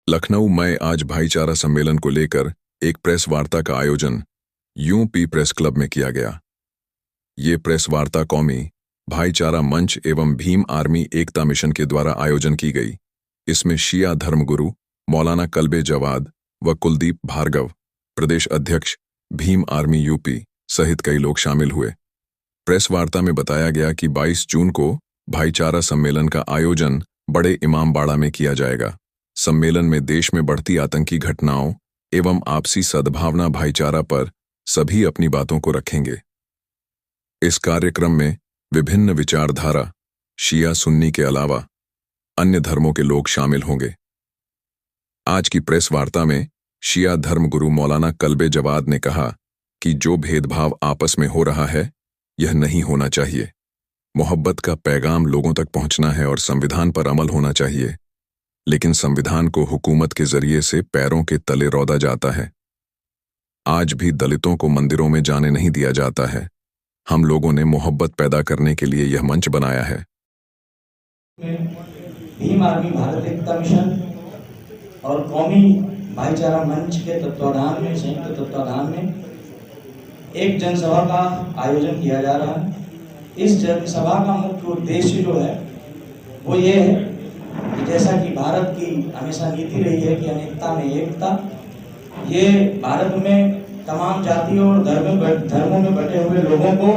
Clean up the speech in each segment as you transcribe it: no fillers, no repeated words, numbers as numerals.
लखनऊ में आज भाईचारा सम्मेलन को लेकर एक प्रेस वार्ता का आयोजन यूपी प्रेस क्लब में किया गया। ये प्रेस वार्ता कौमी भाईचारा मंच एवं भीम आर्मी एकता मिशन के द्वारा आयोजन की गई। इसमें शिया धर्मगुरु मौलाना कल्बे जवाद व कुलदीप भार्गव, प्रदेश अध्यक्ष भीम आर्मी यूपी सहित कई लोग शामिल हुए। प्रेस वार्ता में बताया गया कि 22 जून को भाईचारा सम्मेलन का आयोजन बड़े इमामबाड़ा में किया जाएगा। सम्मेलन में देश में बढ़ती आतंकी घटनाओं एवं आपसी सद्भावना भाईचारा पर सभी अपनी बातों को रखेंगे। इस कार्यक्रम में विभिन्न विचारधारा शिया सुन्नी के अलावा अन्य धर्मों के लोग शामिल होंगे। आज की प्रेस वार्ता में शिया धर्मगुरु मौलाना कल्बे जवाद ने कहा कि जो भेदभाव आपस में हो रहा है यह नहीं होना चाहिए। मोहब्बत का पैगाम लोगों तक पहुंचना है और संविधान पर अमल होना चाहिए, लेकिन संविधान को हुकूमत के जरिए से पैरों के तले रौंदा जाता है। आज भी दलितों को मंदिरों में जाने नहीं दिया जाता है। हम लोगों ने मोहब्बत पैदा करने के लिए यह मंच बनाया है। भीम आर्मी भारत एकता मिशन और कौमी भाईचारा मंच के तत्वाधान में, संयुक्त तत्वाधान में एक जनसभा का आयोजन किया जा रहा है। इस जनसभा का मुख्य उद्देश्य जो है वो ये है कि जैसा कि भारत की हमेशा नीति रही है कि अनेकता में एकता, ये भारत में तमाम जातियों और धर्मों में बटे हुए लोगों को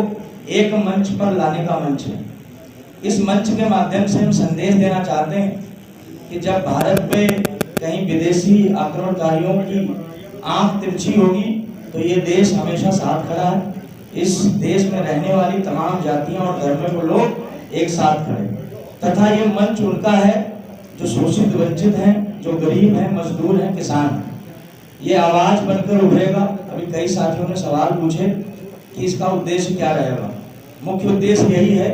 एक मंच पर लाने का मंच है। इस मंच के माध्यम से हम संदेश देना चाहते हैं कि जब भारत पे कहीं विदेशी आक्रमणकारियों की आंख तिरछी होगी तो ये देश हमेशा साथ खड़ा है। इस देश में रहने वाली तमाम जातियां और धर्मों को लोग एक साथ खड़े, तथा ये मंच उनका है जो शोषित वंचित हैं, जो गरीब हैं, मजदूर हैं, किसान। ये आवाज बनकर उभरेगा। अभी कई साथियों ने सवाल पूछे कि इसका उद्देश्य क्या रहेगा। मुख्य उद्देश्य यही है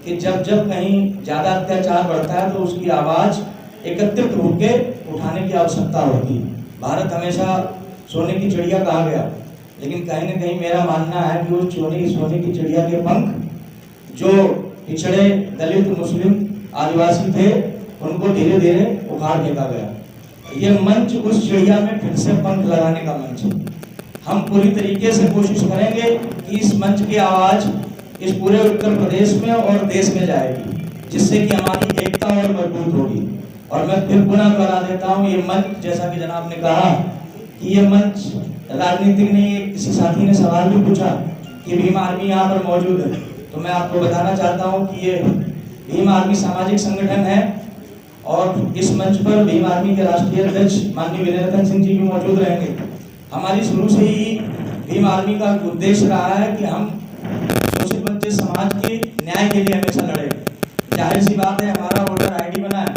कि जब जब कहीं ज्यादा अत्याचार बढ़ता है तो उसकी आवाज एकत्रित होकर उठाने की आवश्यकता होती है। भारत हमेशा सोने की चिड़िया कहा गया, लेकिन कहीं न कहीं मेरा मानना है कि उस सोने की चिड़िया के पंख जो पिछड़े दलित, मुस्लिम, आदिवासी थे उनको धीरे धीरे उखाड़ फेंका गया। ये मंच उस चिड़िया में फिर से पंख लगाने का मंच है। हम पूरी तरीके से कोशिश करेंगे कि इस मंच की आवाज इस पूरे उत्तर प्रदेश में और देश में जाएगी, जिससे कि हमारी एकता और मजबूत होगी। और मैं फिर पुनः करा देता हूँ, ये मंच जैसा कि जनाब ने कहा कि ये मंच राजनीतिक नहीं है। किसी साथी ने सवाल भी पूछा कि भीम आर्मी यहाँ पर मौजूद है, तो मैं आपको बताना चाहता हूँ कि ये भीम आर्मी सामाजिक संगठन है और इस मंच पर भीम आर्मी के राष्ट्रीय अध्यक्ष माननीय विनय रतन सिंह जी भी मौजूद रहेंगे। हमारी शुरू से ही भीम आर्मी का उद्देश्य रहा है कि हम शोषित वंचित समाज के न्याय के लिए हमेशा लड़े। जाहिर सी बात है, हमारा वोटर आईडी बना है,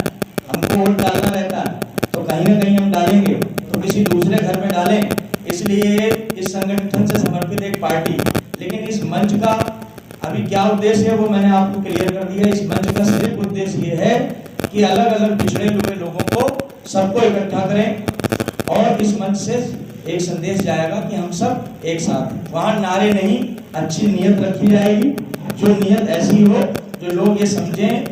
हमको वोट डालना रहता है, तो कहीं ना कहीं हम डालेंगे तो किसी दूसरे घर में डालें, इसलिए इस संगठन से समर्पित एक पार्टी। लेकिन इस मंच का अभी क्या उद्देश्य है वो मैंने आपको क्लियर कर दिया। इस मंच का सिर्फ उद्देश्य ये है कि अलग अलग पिछड़े हुए लोगों को सबको इकट्ठा करें और इस मंच से एक संदेश जाएगा कि हम सब एक साथ हैं। वहाँ नारे नहीं, अच्छी नीयत रखी जाएगी, जो नीयत ऐसी हो जो लोग ये समझें